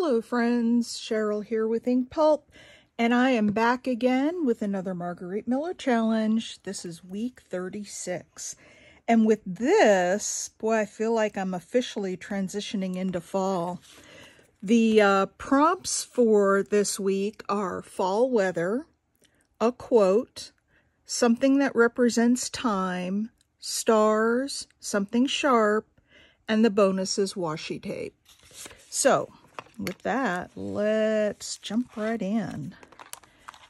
Hello friends, Cheryl here with inkedpulp, and I am back again with another Margarete Miller challenge. This is week 36. And with this, boy, I feel like I'm officially transitioning into fall. The prompts for this week are fall weather, a quote, something that represents time, stars, something sharp, and the bonus is washi tape. So, with that, let's jump right in.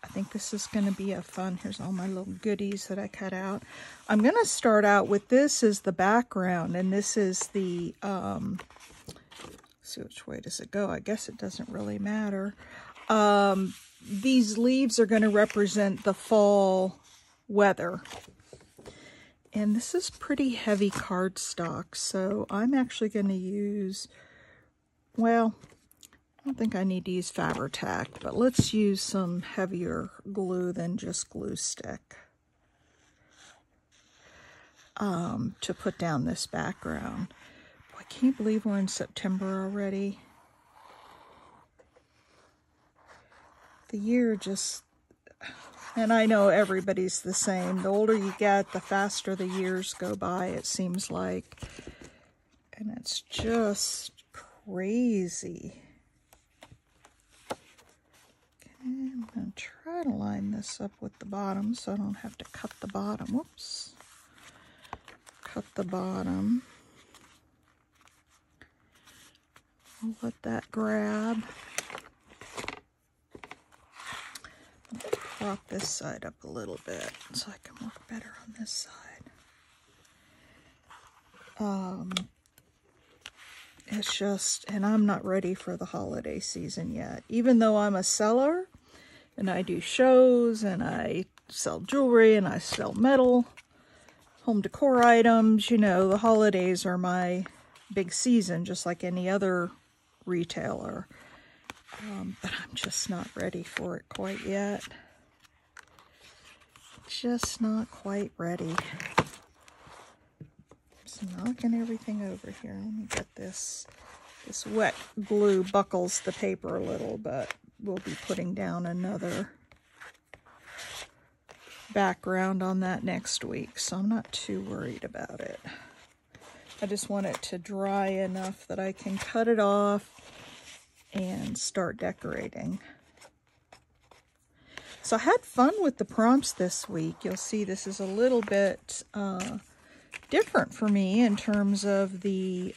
I think this is going to be a fun, here's all my little goodies that I cut out. I'm going to start out with this as the background, and this is the, see which way does it go? I guess it doesn't really matter. These leaves are going to represent the fall weather. And this is pretty heavy cardstock, so I'm actually going to use, well, I don't think I need to use Fabri-Tac, but let's use some heavier glue than just glue stick to put down this background. Boy, can you believe we're in September already? The year just, and I know everybody's the same. The older you get, the faster the years go by, it seems like. And it's just crazy. I'm going to try to line this up with the bottom so I don't have to cut the bottom. Whoops. Cut the bottom. I'll let that grab. Prop this side up a little bit so I can work better on this side. It's just, and I'm not ready for the holiday season yet. Even though I'm a seller and I do shows and I sell jewelry and I sell metal, home decor items, you know, the holidays are my big season, just like any other retailer. But I'm just not ready for it quite yet. Just not quite ready. Just knocking everything over here. Let me get this. This wet glue buckles the paper a little, but we'll be putting down another background on that next week, so I'm not too worried about it. I just want it to dry enough that I can cut it off and start decorating. So I had fun with the prompts this week. You'll see this is a little bit different for me in terms of the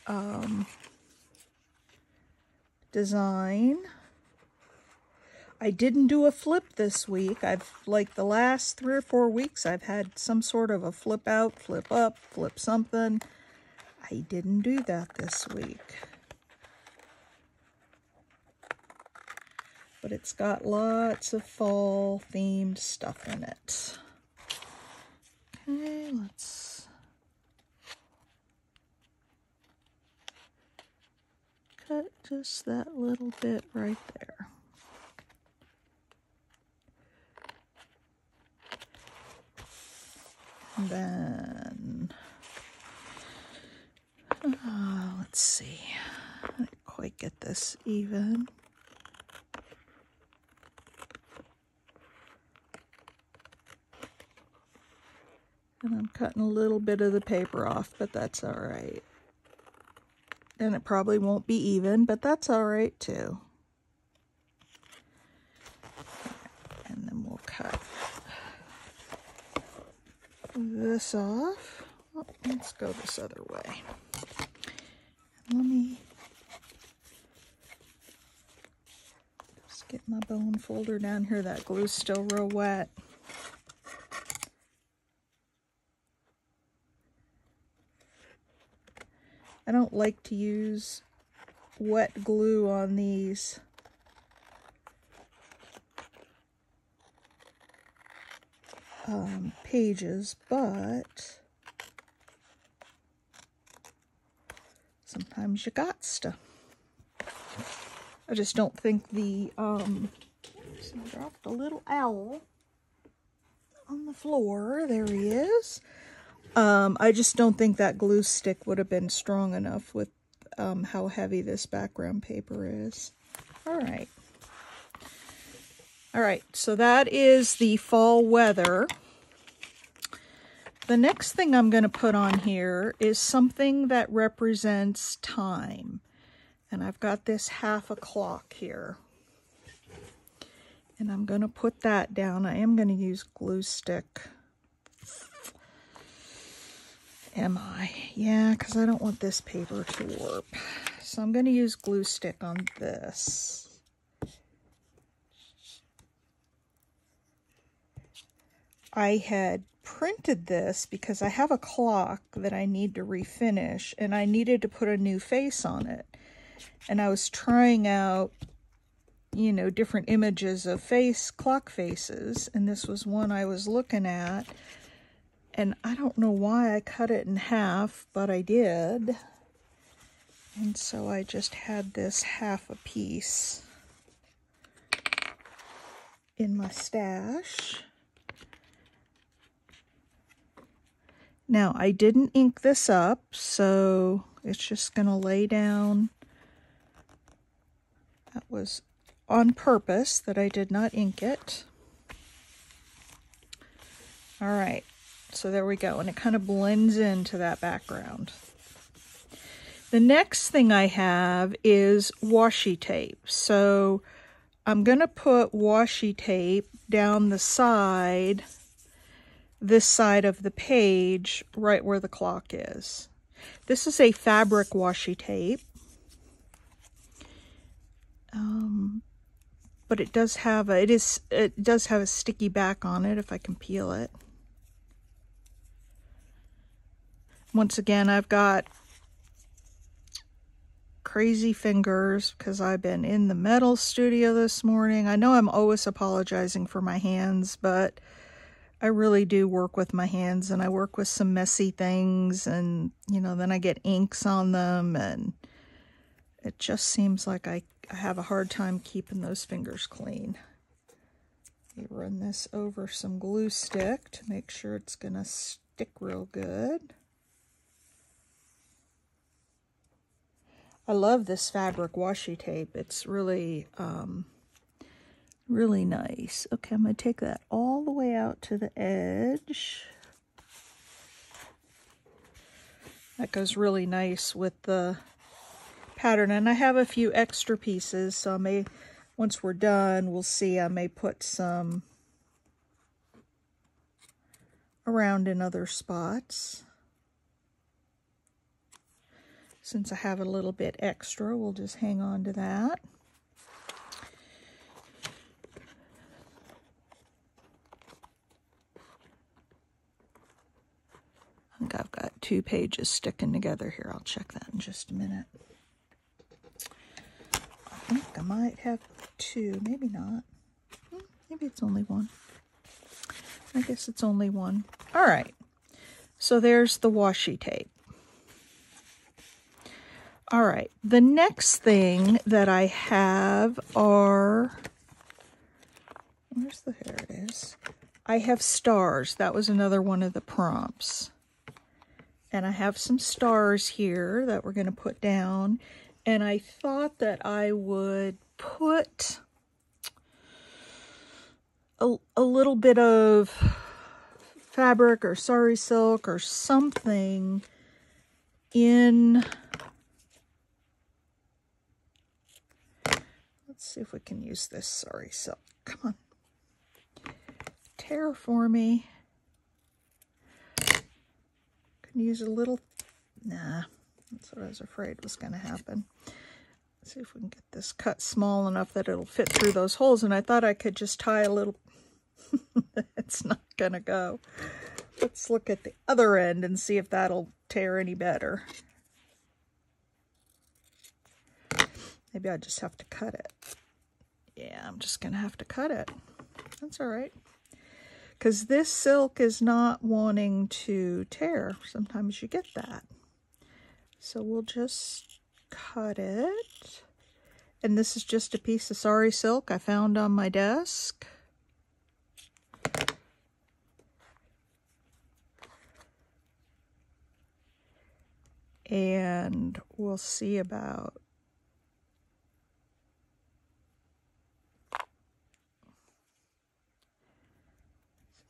design. I didn't do a flip this week. Like the last 3 or 4 weeks, I've had some sort of a flip out, flip up, flip something. I didn't do that this week. But it's got lots of fall themed stuff in it. Okay, let's cut just that little bit right there. And then, let's see, I didn't quite get this even. And I'm cutting a little bit of the paper off, but that's all right. And it probably won't be even, but that's all right too. And then we'll cut this off. Oh, let's go this other way. Let me just get my bone folder down here. That glue's still real wet. I don't like to use wet glue on these. Pages, but sometimes you got to. I just don't think the I dropped a little owl on the floor. There he is. I just don't think that glue stick would have been strong enough with how heavy this background paper is. All right. All right, so that is the fall weather. The next thing I'm going to put on here is something that represents time. And I've got this half a clock here. And I'm going to put that down. I am going to use glue stick. Am I? Yeah, because I don't want this paper to warp. So I'm going to use glue stick on this. I had printed this because I have a clock that I need to refinish, and I needed to put a new face on it. And I was trying out, you know, different images of clock faces, and this was one I was looking at. And I don't know why I cut it in half, but I did. And so I just had this half a piece in my stash. Now, I didn't ink this up, so it's just going to lay down. That was on purpose that I did not ink it. All right, so there we go, and it kind of blends into that background. The next thing I have is washi tape. So I'm going to put washi tape down the side, this side of the page, right where the clock is. This is a fabric washi tape, but it does have a sticky back on it if I can peel it. Once again, I've got crazy fingers because I've been in the metal studio this morning. I know I'm always apologizing for my hands, but I really do work with my hands, and I work with some messy things, and, you know, then I get inks on them, and it just seems like I have a hard time keeping those fingers clean. You run this over some glue stick to make sure it's gonna stick real good. I love this fabric washi tape. It's really, really nice. Okay, I'm going to take that all the way out to the edge. That goes really nice with the pattern. And I have a few extra pieces, so I may, once we're done, we'll see, I may put some around in other spots. Since I have a little bit extra, we'll just hang on to that. I think I've got 2 pages sticking together here. I'll check that in just a minute. I think I might have 2, maybe not. Maybe it's only 1. I guess it's only 1. All right, so there's the washi tape. All right, the next thing that I have are, there it is. I have stars. That was another one of the prompts. And I have some stars here that we're going to put down. And I thought that I would put a little bit of fabric or sari silk or something in. Let's see if we can use this sari silk. Come on. Tear for me. Can use a little. Nah, that's what I was afraid was going to happen. Let's see if we can get this cut small enough that it'll fit through those holes. And I thought I could just tie a little. It's not going to go. Let's look at the other end and see if that'll tear any better. Maybe I just have to cut it. Yeah, I'm just going to have to cut it. That's all right. Because this silk is not wanting to tear. Sometimes you get that. So we'll just cut it. And this is just a piece of sari silk I found on my desk. And we'll see about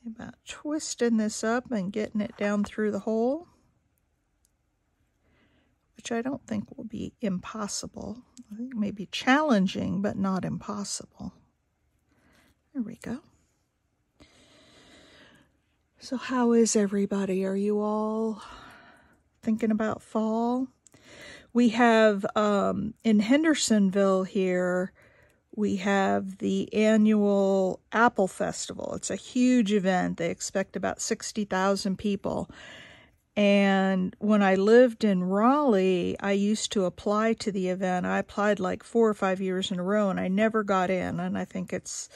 About twisting this up and getting it down through the hole, which I don't think will be impossible. I think it may be challenging, but not impossible. There we go. So how is everybody? Are you all thinking about fall? We have, in Hendersonville here, we have the annual Apple Festival. It's a huge event. They expect about 60,000 people. And when I lived in Raleigh, I used to apply to the event. I applied like 4 or 5 years in a row, and I never got in. And I think it's,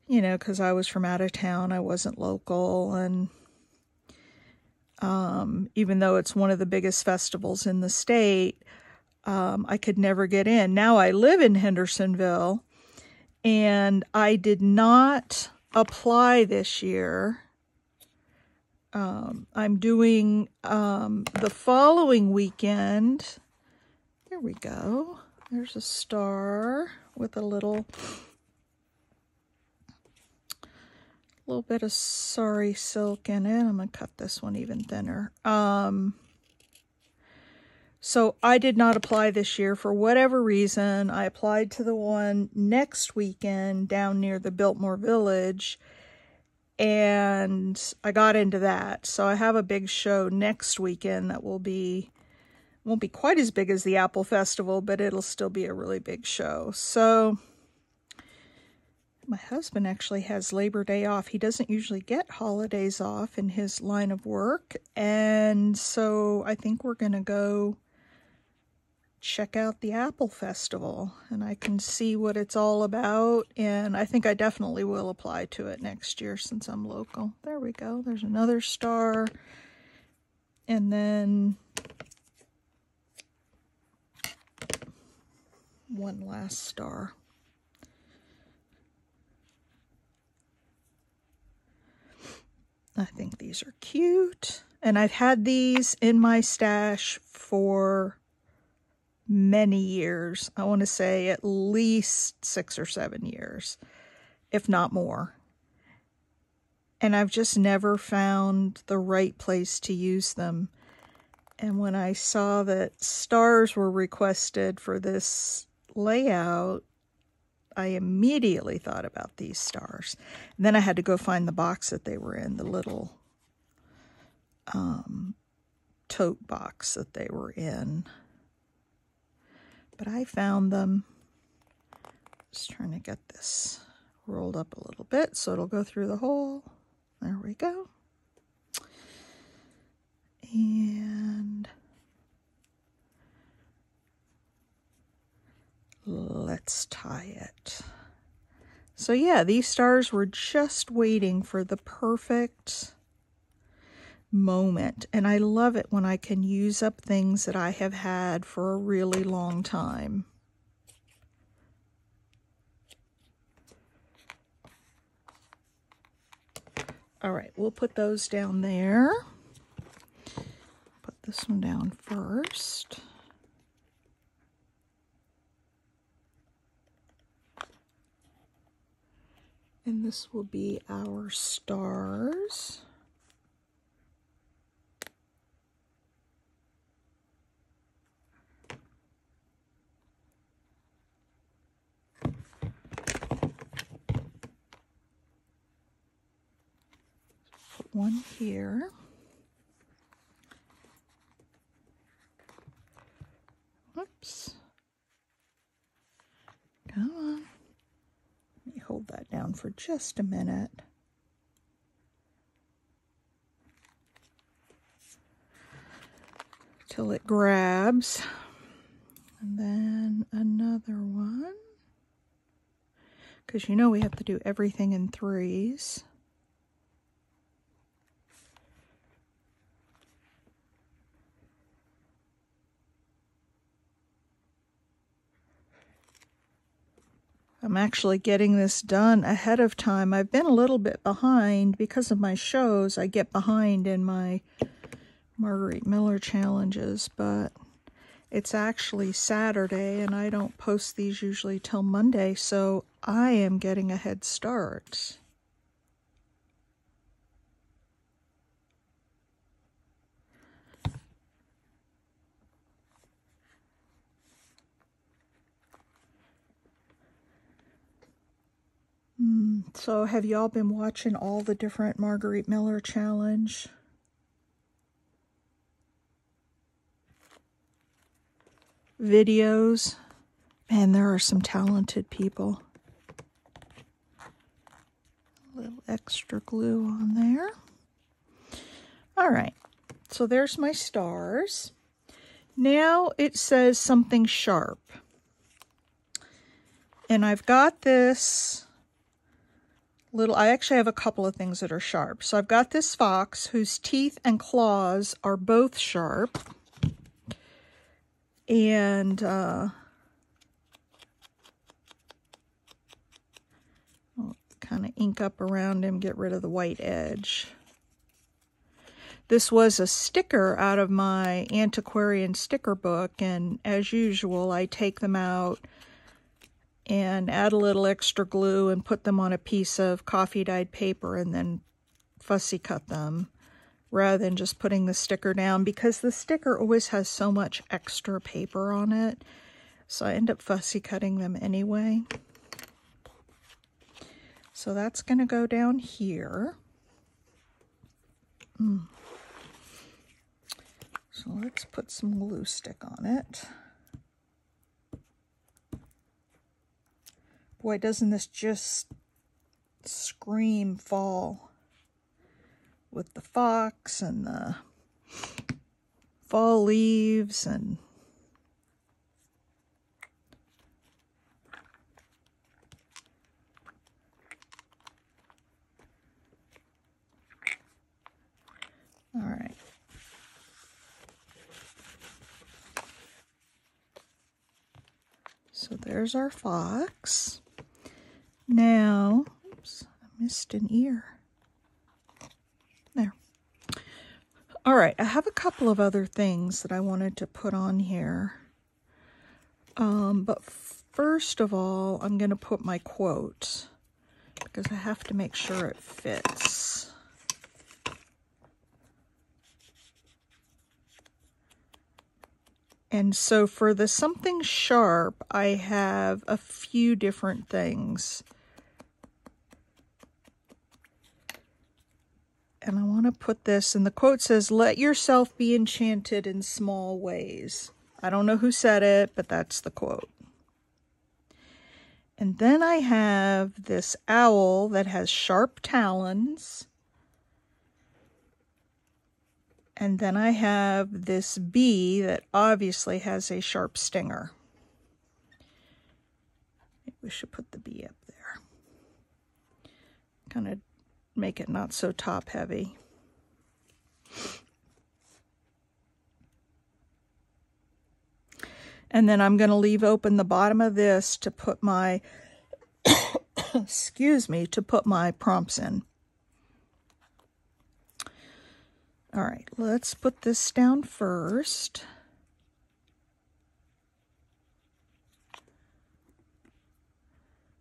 you know, because I was from out of town, I wasn't local. And even though it's one of the biggest festivals in the state, I could never get in. Now I live in Hendersonville, and I did not apply this year. I'm doing the following weekend. There we go. There's a star with a little bit of sari silk in it. I'm going to cut this one even thinner. So I did not apply this year for whatever reason. I applied to the one next weekend down near the Biltmore Village, and I got into that. So I have a big show next weekend that won't be quite as big as the Apple Festival, but it'll still be a really big show. So my husband actually has Labor Day off. He doesn't usually get holidays off in his line of work, and so I think we're going to go check out the Apple Festival, and I can see what it's all about, and I think I definitely will apply to it next year since I'm local. There we go. There's another star, and then one last star. I think these are cute, and I've had these in my stash for many years. I want to say at least 6 or 7 years, if not more. And I've just never found the right place to use them. And when I saw that stars were requested for this layout, I immediately thought about these stars. And then I had to go find the box that they were in, the little tote box that they were in. But I found them. Just trying to get this rolled up a little bit so it'll go through the hole. There we go. And let's tie it. So yeah, these stars were just waiting for the perfect moment, and I love it when I can use up things that I have had for a really long time. All right, we'll put those down there. Put this one down first. And this will be our stars. Put one here. Whoops. Come on. Let me hold that down for just a minute. Till it grabs. And then another one. Because you know we have to do everything in threes. I'm actually getting this done ahead of time. I've been a little bit behind because of my shows. I get behind in my Margarete Miller challenges, but it's actually Saturday and I don't post these usually till Monday, so I am getting a head start. So have y'all been watching all the different Margarete Miller challenge videos? Man, there are some talented people. A little extra glue on there. All right, so there's my stars. Now it says something sharp. And I've got this little, I actually have a couple of things that are sharp. So I've got this fox whose teeth and claws are both sharp. And I'll kind of ink up around him, get rid of the white edge. This was a sticker out of my antiquarian sticker book, and as usual, I take them out and add a little extra glue and put them on a piece of coffee dyed paper and then fussy cut them rather than just putting the sticker down, because the sticker always has so much extra paper on it. So I end up fussy cutting them anyway. So that's going to go down here. So let's put some glue stick on it. Boy, doesn't this just scream fall with the fox and the fall leaves and all right. So there's our fox. Now, oops, I missed an ear. There. All right, I have a couple of other things that I wanted to put on here. But first of all, I'm going to put my quote because I have to make sure it fits. And so for the something sharp, I have a few different things. And I want to put this, and the quote says, "Let yourself be enchanted in small ways." I don't know who said it, but that's the quote. And then I have this owl that has sharp talons. And then I have this bee that obviously has a sharp stinger. Maybe we should put the bee up there. Kind of make it not so top heavy. And then I'm going to leave open the bottom of this to put my, excuse me, to put my prompts in. All right, let's put this down first.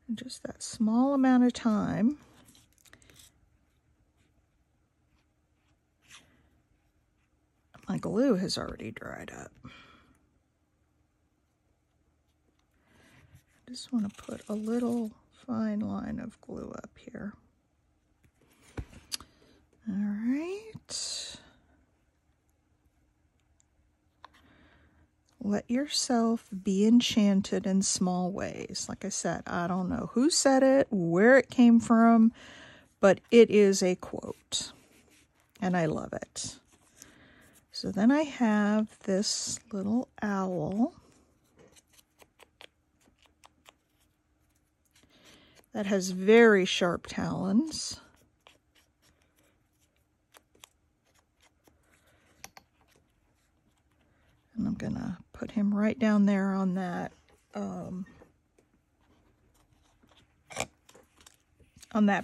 And just that small amount of time. My glue has already dried up. I just want to put a little fine line of glue up here. All right. Let yourself be enchanted in small ways. Like I said, I don't know who said it, where it came from, but it is a quote, and I love it. So then I have this little owl that has very sharp talons. And I'm going to put him right down there on that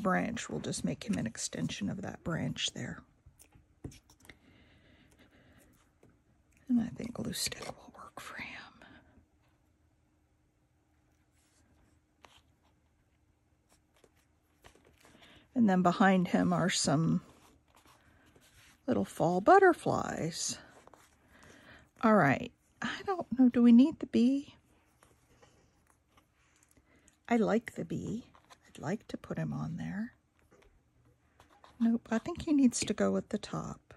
branch. We'll just make him an extension of that branch there. And I think glue stick will work for him. And then behind him are some little fall butterflies. All right, I don't know, do we need the bee? I like the bee. I I'd like to put him on there. Nope, I think he needs to go at the top.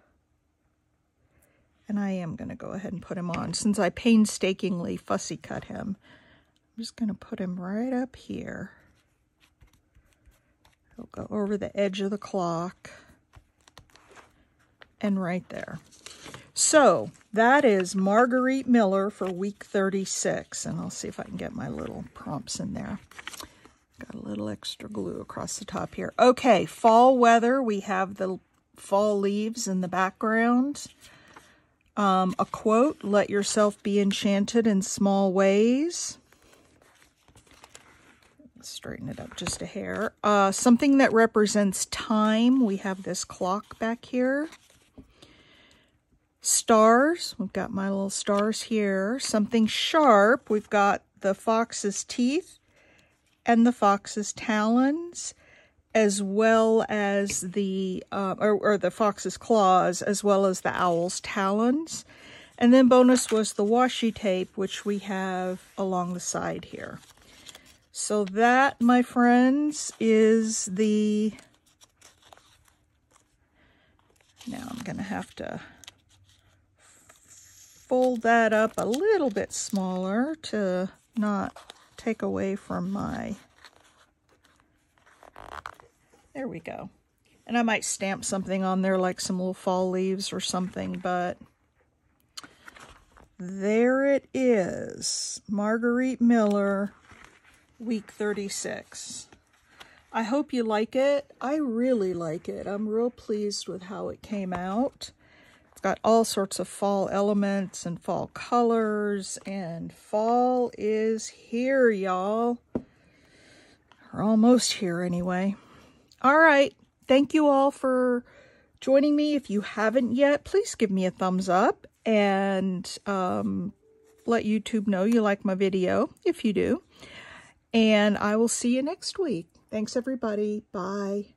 And I am going to go ahead and put him on. Since I painstakingly fussy cut him, I'm just going to put him right up here. He'll go over the edge of the clock. And right there. So that is Margarete Miller for week 36. And I'll see if I can get my little prompts in there. Got a little extra glue across the top here. Okay, fall weather. We have the fall leaves in the background. A quote, let yourself be enchanted in small ways. Straighten it up just a hair. Something that represents time. We have this clock back here. Stars. We've got my little stars here. Something sharp. We've got the fox's teeth and the fox's talons, as well as the, or the fox's claws, as well as the owl's talons. And then bonus was the washi tape, which we have along the side here. So that, my friends, is the, now I'm going to have to fold that up a little bit smaller to not take away from my, there we go. And I might stamp something on there like some little fall leaves or something, but there it is. Margarete Miller, week 36. I hope you like it. I really like it. I'm real pleased with how it came out. It's got all sorts of fall elements and fall colors, and fall is here, y'all. Or almost here anyway. All right. Thank you all for joining me. If you haven't yet, please give me a thumbs up and let YouTube know you like my video, if you do. And I will see you next week. Thanks, everybody. Bye.